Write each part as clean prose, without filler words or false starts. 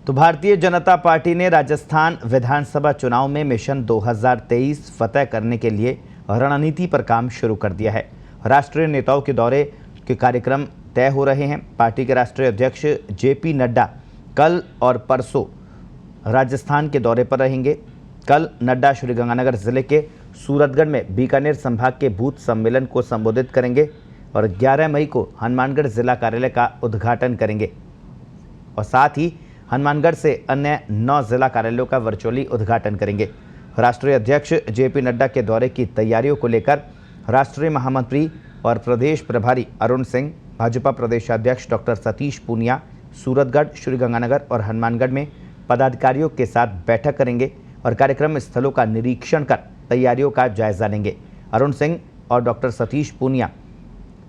तो भारतीय जनता पार्टी ने राजस्थान विधानसभा चुनाव में मिशन 2023 फतह करने के लिए रणनीति पर काम शुरू कर दिया है। राष्ट्रीय नेताओं के दौरे के कार्यक्रम तय हो रहे हैं। पार्टी के राष्ट्रीय अध्यक्ष जेपी नड्डा कल और परसों राजस्थान के दौरे पर रहेंगे। कल नड्डा श्रीगंगानगर जिले के सूरतगढ़ में बीकानेर संभाग के बूथ सम्मेलन को संबोधित करेंगे और 11 मई को हनुमानगढ़ जिला कार्यालय का उद्घाटन करेंगे और साथ ही हनुमानगढ़ से अन्य 9 जिला कार्यालयों का वर्चुअली उद्घाटन करेंगे। राष्ट्रीय अध्यक्ष जेपी नड्डा के दौरे की तैयारियों को लेकर राष्ट्रीय महामंत्री और प्रदेश प्रभारी अरुण सिंह, भाजपा प्रदेशाध्यक्ष डॉक्टर सतीश पूनिया सूरतगढ़, श्रीगंगानगर और हनुमानगढ़ में पदाधिकारियों के साथ बैठक करेंगे और कार्यक्रम स्थलों का निरीक्षण कर तैयारियों का जायजा लेंगे। अरुण सिंह और डॉक्टर सतीश पूनिया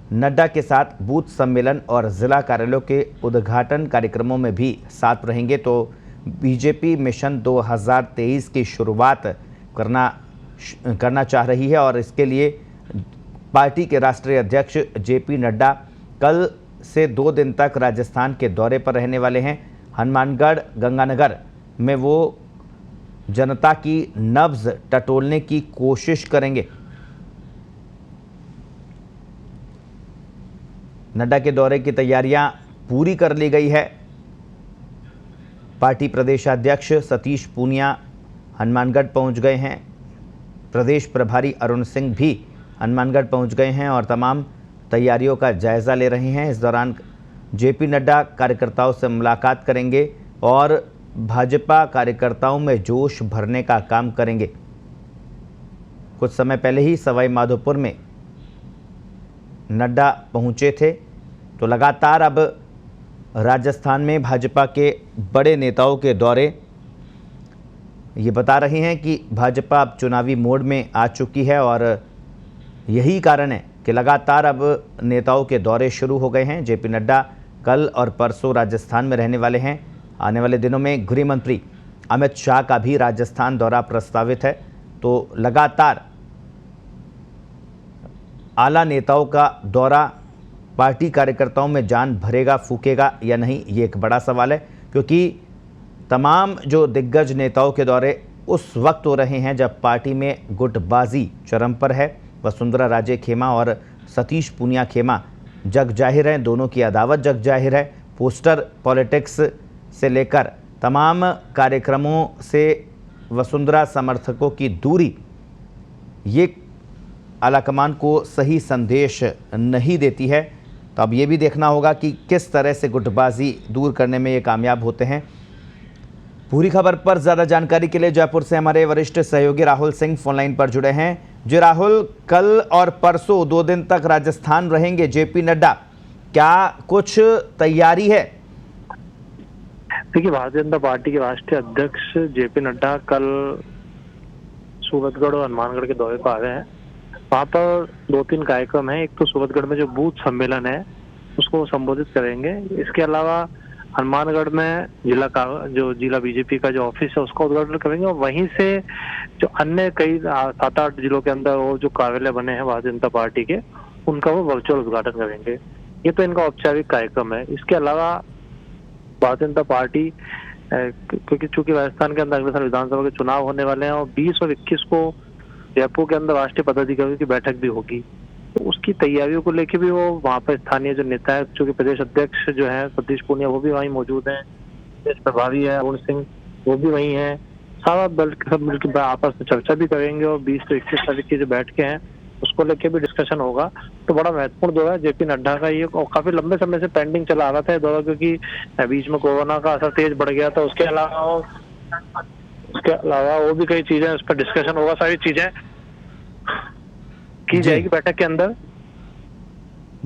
नड्डा के साथ बूथ सम्मेलन और जिला कार्यालयों के उद्घाटन कार्यक्रमों में भी साथ रहेंगे। तो बीजेपी मिशन 2023 की शुरुआत करना चाह रही है और इसके लिए पार्टी के राष्ट्रीय अध्यक्ष जेपी नड्डा कल से 2 दिन तक राजस्थान के दौरे पर रहने वाले हैं। हनुमानगढ़, गंगानगर में वो जनता की नब्ज टटोलने की कोशिश करेंगे। नड्डा के दौरे की तैयारियां पूरी कर ली गई है। पार्टी प्रदेशाध्यक्ष सतीश पूनिया हनुमानगढ़ पहुंच गए हैं। प्रदेश प्रभारी अरुण सिंह भी हनुमानगढ़ पहुंच गए हैं और तमाम तैयारियों का जायजा ले रहे हैं। इस दौरान जेपी नड्डा कार्यकर्ताओं से मुलाकात करेंगे और भाजपा कार्यकर्ताओं में जोश भरने का काम करेंगे। कुछ समय पहले ही सवाई माधोपुर में नड्डा पहुंचे थे। तो लगातार अब राजस्थान में भाजपा के बड़े नेताओं के दौरे ये बता रहे हैं कि भाजपा अब चुनावी मोड में आ चुकी है और यही कारण है कि लगातार अब नेताओं के दौरे शुरू हो गए हैं। जेपी नड्डा कल और परसों राजस्थान में रहने वाले हैं। आने वाले दिनों में गृह मंत्री अमित शाह का भी राजस्थान दौरा प्रस्तावित है। तो लगातार आला नेताओं का दौरा पार्टी कार्यकर्ताओं में जान भरेगा, फूकेगा या नहीं, ये एक बड़ा सवाल है, क्योंकि तमाम जो दिग्गज नेताओं के दौरे उस वक्त हो रहे हैं जब पार्टी में गुटबाजी चरम पर है। वसुंधरा राजे खेमा और सतीश पूनिया खेमा जग जाहिर है, दोनों की अदावत जग जाहिर है। पोस्टर पॉलिटिक्स से लेकर तमाम कार्यक्रमों से वसुंधरा समर्थकों की दूरी ये आलाकमान को सही संदेश नहीं देती है। तो अब ये भी देखना होगा कि किस तरह से गुटबाजी दूर करने में ये कामयाब होते हैं। पूरी खबर पर ज़्यादा जानकारी के लिए जयपुर से हमारे वरिष्ठ सहयोगी राहुल सिंह फोनलाइन पर जुड़े हैं। जी राहुल, कल और परसों 2 दिन तक राजस्थान रहेंगे जेपी नड्डा, क्या कुछ तैयारी है? देखिए, भारतीय जनता पार्टी के राष्ट्रीय अध्यक्ष जेपी नड्डा कल सूरतगढ़ और हनुमानगढ़ के दौरे पर आ रहे हैं। वहाँ पर 2-3 कार्यक्रम है। एक तो सूरतगढ़ में जो बूथ सम्मेलन है उसको संबोधित करेंगे। इसके अलावा हनुमानगढ़ में जिला बीजेपी का जो ऑफिस है उसका उद्घाटन करेंगे और वहीं से जो अन्य कई 7-8 जिलों के अंदर वो जो कार्यालय बने हैं भारतीय जनता पार्टी के, उनका वो वर्चुअल उद्घाटन करेंगे। ये तो इनका औपचारिक कार्यक्रम है। इसके अलावा भारतीय जनता पार्टी क्योंकि चूंकि राजस्थान के अंदर अगले साल विधानसभा के चुनाव होने वाले हैं और 20 और 21 को जयपुर के अंदर राष्ट्रीय पदाधिकारियों की बैठक भी होगी, तो उसकी तैयारियों को लेके भी वो वहाँ पर स्थानीय जो नेता है, चूंकि प्रदेश अध्यक्ष जो है सतीश पूनिया वो भी वहीं मौजूद हैं, प्रदेश प्रभारी है अरुण सिंह वो भी वहीं है। सारा दल सब मिलकर आपस में चर्चा भी करेंगे और 20 से 21 तारीख की जो बैठकें हैं उसको लेके भी डिस्कशन होगा। तो बड़ा महत्वपूर्ण दौरा है जेपी नड्डा का ये, और काफी लंबे समय से पेंडिंग चला आ रहा था ये दौरा, क्योंकि बीच में कोरोना का असर तेज बढ़ गया था। उसके अलावा वो भी कई चीजें उस पर डिस्कशन होगा, सारी चीजें की जाएगी बैठक के अंदर।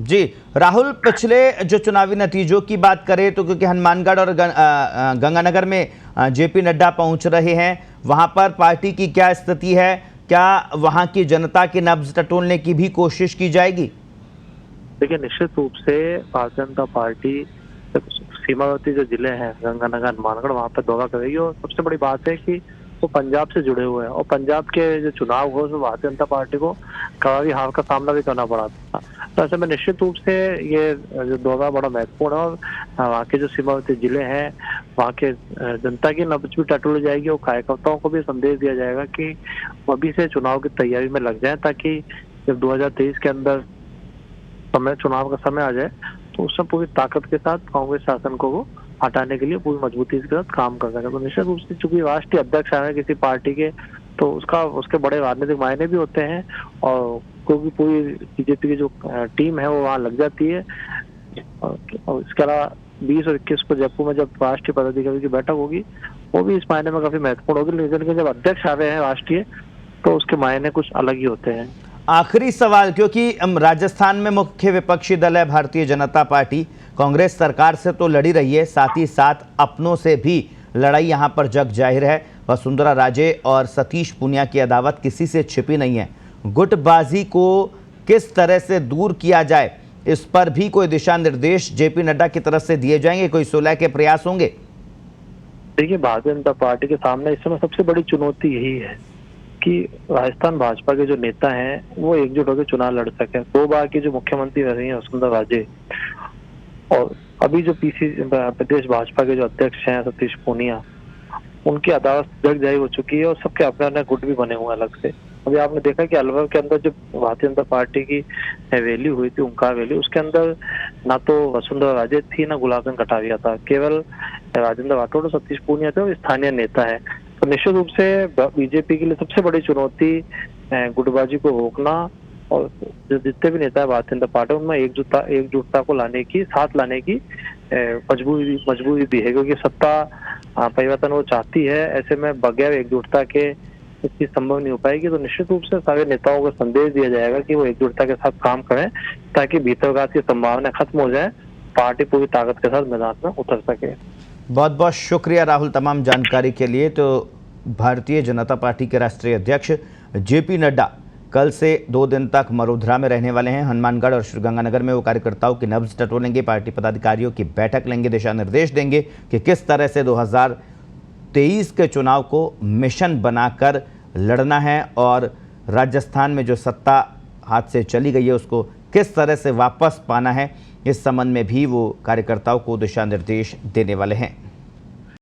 जी राहुल, पिछले जो चुनावी नतीजों की बात करें तो क्योंकि हनुमानगढ़ और गंगानगर में जेपी नड्डा पहुंच रहे हैं, वहां पर पार्टी की क्या स्थिति है? क्या वहां की जनता की नब्ज टटोलने की भी कोशिश की जाएगी? देखिए, निश्चित रूप से भारतीय जनता पार्टी सीमावर्ती जो जिले हैं गंगानगर, हनुमानगढ़, वहां पर दौरा करेगी और सबसे बड़ी बात है कि वो पंजाब से जुड़े हुए हैं, और पंजाब के जो चुनाव हुए उसमें भारतीय जनता पार्टी को कड़वी हार का सामना भी करना पड़ा था। तो ऐसे में निश्चित रूप से ये जो दौरा बड़ा महत्वपूर्ण है, और वहाँ के जो सीमावर्ती जिले हैं वहाँ के जनता की नब्ज भी टटोली जाएगी, और कार्यकर्ताओं को भी संदेश दिया जाएगा कि अभी से चुनाव की तैयारी में लग जाए, ताकि जब 2023 के अंदर चुनाव का समय आ जाए तो उसमें पूरी ताकत के साथ कांग्रेस शासन को वो हटाने के लिए पूरी मजबूती के साथ काम कर सके। तो निश्चित रूप से चूंकि राष्ट्रीय अध्यक्ष है किसी पार्टी के, तो उसके बड़े राजनीतिक मायने भी होते हैं, और क्योंकि पूरी बीजेपी की जो टीम है वो वहाँ लग जाती है। और इसके अलावा 20 और 21 को जयपुर में जब राष्ट्रीय पदाधिकारी की बैठक होगी, वो भी इस मायने में काफी महत्वपूर्ण होगी, लेकिन जब अध्यक्ष आ रहे हैं राष्ट्रीय, तो उसके मायने कुछ अलग ही होते हैं। आखिरी सवाल, क्योंकि राजस्थान में मुख्य विपक्षी दल है भारतीय जनता पार्टी, कांग्रेस सरकार से तो लड़ी रही है, साथ ही साथ अपनों से भी लड़ाई यहां पर जग जाहिर है। वसुंधरा राजे और सतीश पूनिया की अदावत किसी से छिपी नहीं है। गुटबाजी को किस तरह से दूर किया जाए, इस पर भी कोई दिशा निर्देश जेपी नड्डा की तरफ से दिए जाएंगे, कोई सुलह के प्रयास होंगे? देखिए, भारतीय जनता पार्टी के सामने इस समय सबसे बड़ी चुनौती यही है कि राजस्थान भाजपा के जो नेता हैं वो एकजुट होकर चुनाव लड़ सके। 2 बार की जो मुख्यमंत्री रही हैं वसुंधरा राजे, और अभी जो प्रदेश भाजपा के जो अध्यक्ष हैं सतीश पूनिया, उनकी अदावत जग जाहिर हो चुकी है, और सबके अपने अपने गुट भी बने हुए अलग से। अभी आपने देखा कि अलवर के अंदर जो भारतीय जनता पार्टी की रैली हुई थी, ओंकार रैली, उसके अंदर ना तो वसुंधरा राजे थी ना गुलाब चंद कटारिया था, केवल राजेंद्र राठौड़ और सतीश पूनिया थे, और स्थानीय नेता है। तो निश्चित रूप से बीजेपी के लिए सबसे बड़ी चुनौती गुटबाजी को रोकना, और जो जितने भी नेता है भारतीय जनता पार्टी उनमें एकजुटता को लाने की, साथ लाने की मजबूरी भी है, क्योंकि सत्ता परिवर्तन वो चाहती है। ऐसे में बगैर एकजुटता के इस चीज संभव नहीं हो पाएगी। तो निश्चित रूप से सारे नेताओं को संदेश दिया जाएगा कि वो एकजुटता के साथ काम करें, ताकि भीतरघात की संभावना खत्म हो जाए, पार्टी पूरी ताकत के साथ मैदान में उतर सके। बहुत बहुत शुक्रिया राहुल तमाम जानकारी के लिए। तो भारतीय जनता पार्टी के राष्ट्रीय अध्यक्ष जेपी नड्डा कल से 2 दिन तक मरोधरा में रहने वाले हैं। हनुमानगढ़ और श्रीगंगानगर में वो कार्यकर्ताओं की नब्ज टटोलेंगे, पार्टी पदाधिकारियों की बैठक लेंगे, दिशा निर्देश देंगे कि किस तरह से 2023 के चुनाव को मिशन बनाकर लड़ना है, और राजस्थान में जो सत्ता हाथ से चली गई है उसको किस तरह से वापस पाना है, इस संबंध में भी वो कार्यकर्ताओं को दिशा निर्देश देने वाले हैं।